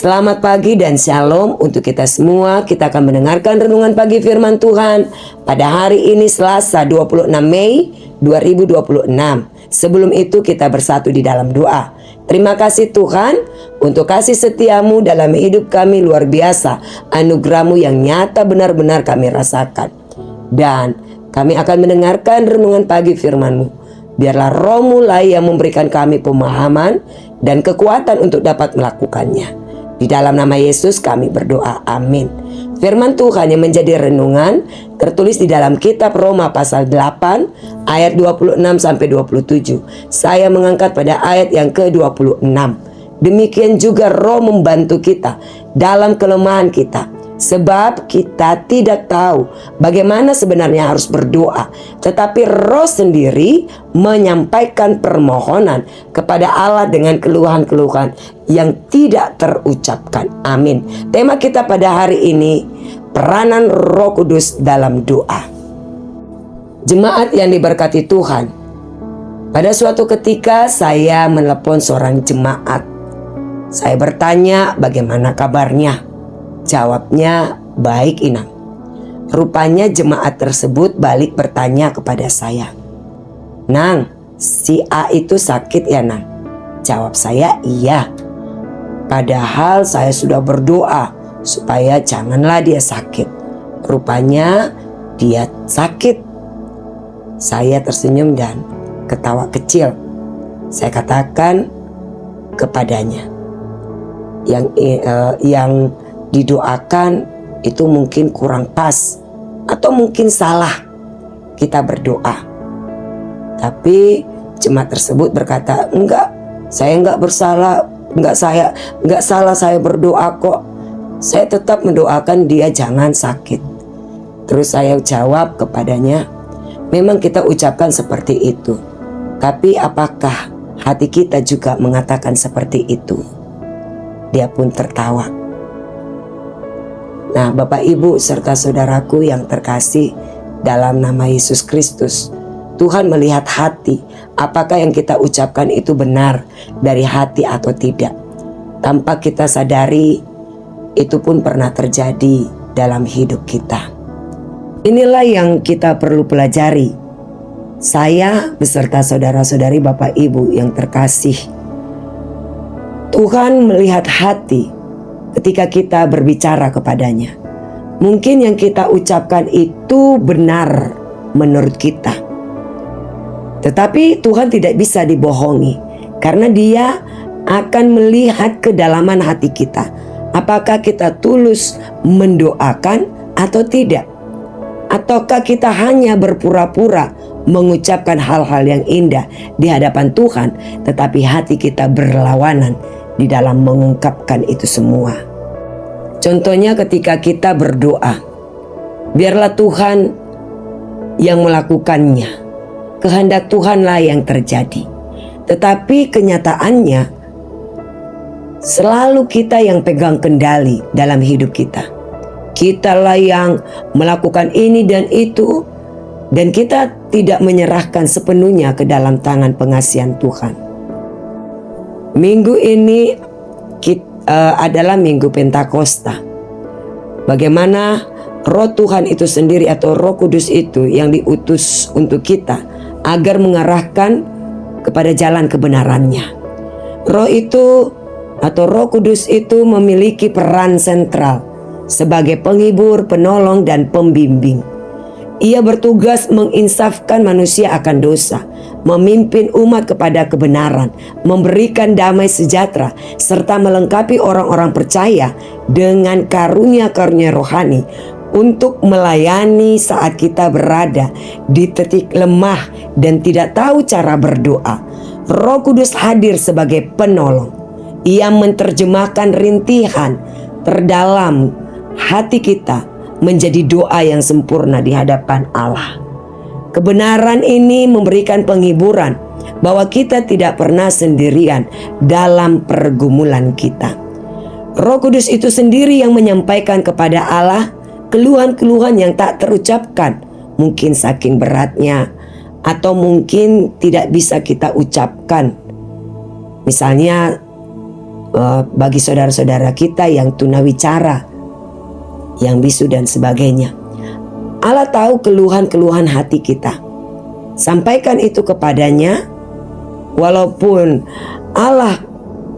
Selamat pagi dan shalom untuk kita semua. Kita akan mendengarkan renungan pagi firman Tuhan pada hari ini Selasa 26 Mei 2026. Sebelum itu kita bersatu di dalam doa. Terima kasih Tuhan untuk kasih setiamu dalam hidup kami luar biasa. Anugerahmu yang nyata benar-benar kami rasakan. Dan kami akan mendengarkan renungan pagi firman-Mu. Biarlah Roh-Mu yang memberikan kami pemahaman dan kekuatan untuk dapat melakukannya. Di dalam nama Yesus kami berdoa, amin. Firman Tuhan yang menjadi renungan tertulis di dalam kitab Roma pasal 8 ayat 26-27. Saya mengangkat pada ayat yang ke-26. Demikian juga Roh membantu kita dalam kelemahan kita. Sebab kita tidak tahu bagaimana sebenarnya harus berdoa, tetapi Roh sendiri menyampaikan permohonan kepada Allah dengan keluhan-keluhan yang tidak terucapkan. Amin. Tema kita pada hari ini, peranan Roh Kudus dalam doa. Jemaat yang diberkati Tuhan, pada suatu ketika saya menelepon seorang jemaat. Saya bertanya bagaimana kabarnya. Jawabnya, baik Inang. Rupanya jemaat tersebut balik bertanya kepada saya, Nang, si A itu sakit ya Nang? Jawab saya, iya. Padahal saya sudah berdoa supaya janganlah dia sakit. Rupanya dia sakit. Saya tersenyum dan ketawa kecil. Saya katakan kepadanya, yang didoakan itu mungkin kurang pas atau mungkin salah kita berdoa. Tapi jemaat tersebut berkata, enggak, saya enggak bersalah, enggak salah saya berdoa kok. Saya tetap mendoakan dia jangan sakit. Terus saya jawab kepadanya, memang kita ucapkan seperti itu, tapi apakah hati kita juga mengatakan seperti itu? Dia pun tertawa. Nah, Bapak Ibu serta saudaraku yang terkasih dalam nama Yesus Kristus, Tuhan melihat hati, apakah yang kita ucapkan itu benar dari hati atau tidak. Tanpa kita sadari, itu pun pernah terjadi dalam hidup kita. Inilah yang kita perlu pelajari. Saya beserta saudara-saudari Bapak Ibu yang terkasih, Tuhan melihat hati ketika kita berbicara kepadanya. Mungkin yang kita ucapkan itu benar menurut kita, tetapi Tuhan tidak bisa dibohongi, karena Dia akan melihat kedalaman hati kita. Apakah kita tulus mendoakan atau tidak? Ataukah kita hanya berpura-pura mengucapkan hal-hal yang indah di hadapan Tuhan, tetapi hati kita berlawanan di dalam mengungkapkan itu semua. Contohnya ketika kita berdoa, biarlah Tuhan yang melakukannya, kehendak Tuhanlah yang terjadi. Tetapi kenyataannya selalu kita yang pegang kendali dalam hidup kita. Kitalah yang melakukan ini dan itu, dan kita tidak menyerahkan sepenuhnya ke dalam tangan pengasihan Tuhan. Minggu ini adalah Minggu Pentakosta. Bagaimana Roh Tuhan itu sendiri atau Roh Kudus itu yang diutus untuk kita agar mengarahkan kepada jalan kebenarannya. Roh itu atau Roh Kudus itu memiliki peran sentral sebagai penghibur, penolong, dan pembimbing. Ia bertugas menginsafkan manusia akan dosa, memimpin umat kepada kebenaran, memberikan damai sejahtera, serta melengkapi orang-orang percaya dengan karunia-karunia rohani untuk melayani saat kita berada di titik lemah dan tidak tahu cara berdoa. Roh Kudus hadir sebagai penolong. Ia menerjemahkan rintihan terdalam hati kita menjadi doa yang sempurna di hadapan Allah. Kebenaran ini memberikan penghiburan bahwa kita tidak pernah sendirian dalam pergumulan kita. Roh Kudus itu sendiri yang menyampaikan kepada Allah keluhan-keluhan yang tak terucapkan, mungkin saking beratnya atau mungkin tidak bisa kita ucapkan. Misalnya bagi saudara-saudara kita yang tunawicara, yang bisu dan sebagainya. Allah tahu keluhan-keluhan hati kita. Sampaikan itu kepadanya. Walaupun Allah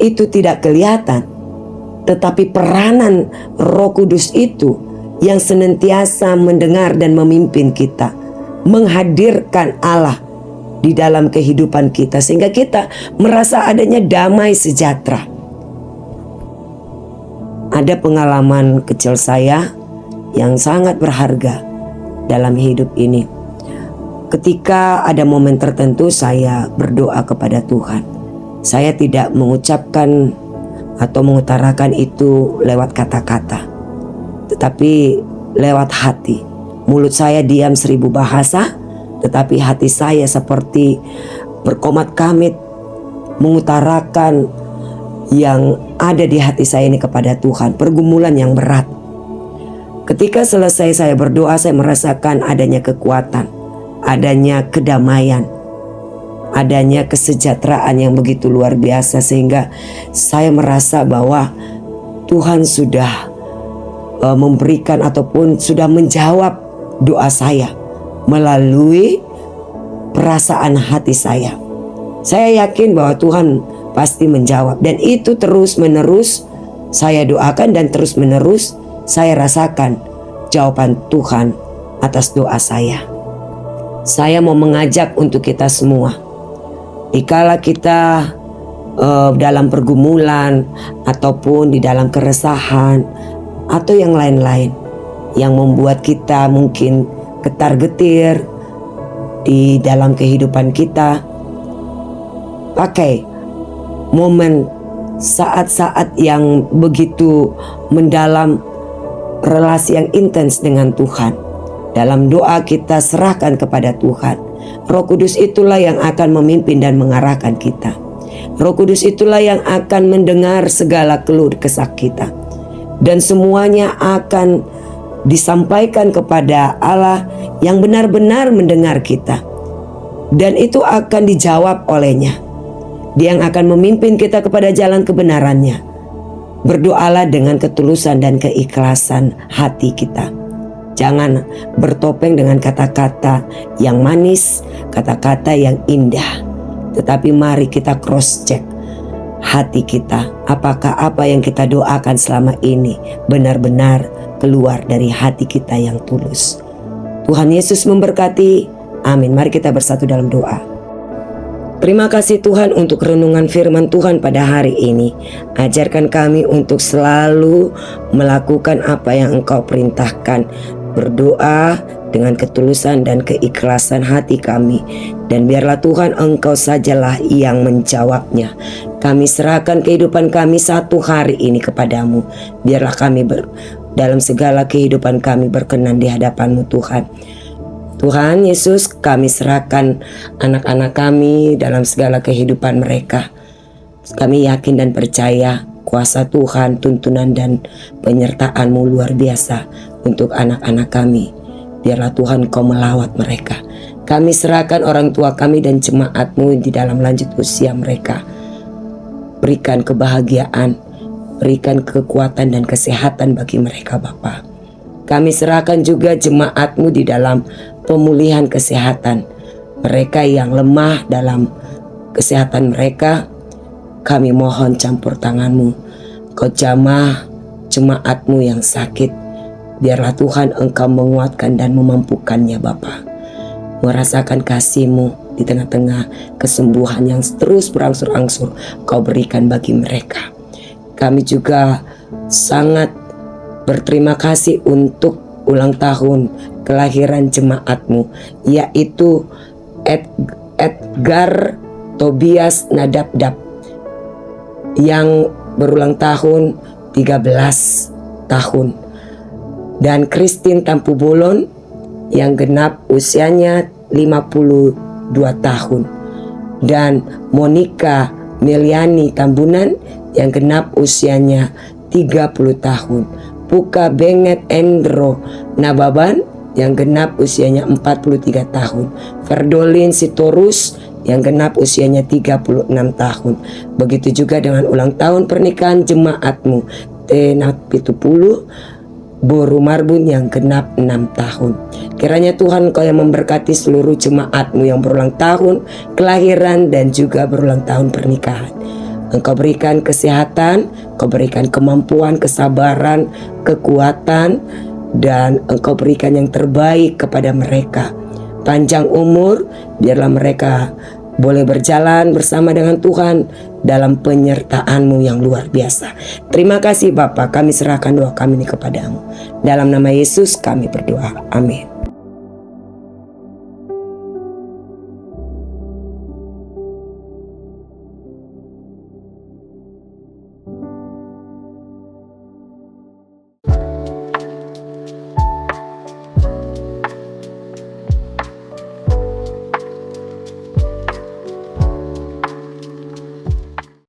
itu tidak kelihatan, tetapi peranan Roh Kudus itu yang senantiasa mendengar dan memimpin kita, menghadirkan Allah di dalam kehidupan kita, sehingga kita merasa adanya damai sejahtera. Ada pengalaman kecil saya yang sangat berharga dalam hidup ini. Ketika ada momen tertentu saya berdoa kepada Tuhan. Saya tidak mengucapkan atau mengutarakan itu lewat kata-kata, tetapi lewat hati. Mulut saya diam 1000 bahasa, tetapi hati saya seperti berkomat-kamit mengutarakan yang ada di hati saya ini kepada Tuhan. Pergumulan yang berat. Ketika selesai saya berdoa, saya merasakan adanya kekuatan, adanya kedamaian, adanya kesejahteraan yang begitu luar biasa, sehingga saya merasa bahwa Tuhan sudah memberikan ataupun sudah menjawab doa saya melalui perasaan hati saya. Saya yakin bahwa Tuhan pasti menjawab, dan itu terus menerus saya doakan dan terus menerus saya rasakan jawaban Tuhan atas doa saya. Saya mau mengajak untuk kita semua, dikala kita dalam pergumulan ataupun di dalam keresahan atau yang lain-lain yang membuat kita mungkin getar-getir di dalam kehidupan kita, pakai momen saat-saat yang begitu mendalam, relasi yang intens dengan Tuhan. Dalam doa kita serahkan kepada Tuhan. Roh Kudus itulah yang akan memimpin dan mengarahkan kita. Roh Kudus itulah yang akan mendengar segala keluh kesah kita, dan semuanya akan disampaikan kepada Allah yang benar-benar mendengar kita, dan itu akan dijawab olehnya. Dia yang akan memimpin kita kepada jalan kebenarannya. Berdoalah dengan ketulusan dan keikhlasan hati kita. Jangan bertopeng dengan kata-kata yang manis, kata-kata yang indah, tetapi mari kita cross check hati kita. Apakah apa yang kita doakan selama ini benar-benar keluar dari hati kita yang tulus? Tuhan Yesus memberkati. Amin. Mari kita bersatu dalam doa. Terima kasih Tuhan untuk renungan firman Tuhan pada hari ini. Ajarkan kami untuk selalu melakukan apa yang Engkau perintahkan. Berdoa dengan ketulusan dan keikhlasan hati kami. Dan biarlah Tuhan Engkau sajalah yang menjawabnya. Kami serahkan kehidupan kami satu hari ini kepadamu. Biarlah kami dalam segala kehidupan kami berkenan di hadapan-Mu Tuhan. Tuhan Yesus, kami serahkan anak-anak kami dalam segala kehidupan mereka. Kami yakin dan percaya kuasa Tuhan, tuntunan dan penyertaan-Mu luar biasa untuk anak-anak kami. Biarlah Tuhan Kau melawat mereka. Kami serahkan orang tua kami dan jemaat-Mu di dalam lanjut usia mereka. Berikan kebahagiaan, berikan kekuatan dan kesehatan bagi mereka Bapa. Kami serahkan juga jemaat-Mu di dalam pemulihan kesehatan. Mereka yang lemah dalam kesehatan mereka, kami mohon campur tangan-Mu. Kau jamah jemaat-Mu yang sakit. Biarlah Tuhan Engkau menguatkan dan memampukannya Bapa. Merasakan kasih-Mu di tengah-tengah kesembuhan yang terus berangsur-angsur Kau berikan bagi mereka. Kami juga sangat berterima kasih untuk ulang tahun kelahiran jemaat-Mu, yaitu Edgar Tobias Nadabdab yang berulang tahun 13 tahun, dan Christine Tampu Bolon yang genap usianya 52 tahun, dan Monica Meliani Tambunan yang genap usianya 30 tahun. Puka Benget Endro Nababan yang genap usianya 43 tahun. Ferdolin Sitorus yang genap usianya 36 tahun. Begitu juga dengan ulang tahun pernikahan jemaatmu Tenat Pitupulu Boru Marbun yang genap 6 tahun. Kiranya Tuhan Engkau yang memberkati seluruh jemaatmu yang berulang tahun kelahiran dan juga berulang tahun pernikahan. Engkau berikan kesehatan, Engkau berikan kemampuan, kesabaran, kekuatan, dan Engkau berikan yang terbaik kepada mereka. Panjang umur, biarlah mereka boleh berjalan bersama dengan Tuhan dalam penyertaan-Mu yang luar biasa. Terima kasih Bapa, kami serahkan doa kami ini kepadamu. Dalam nama Yesus kami berdoa. Amin.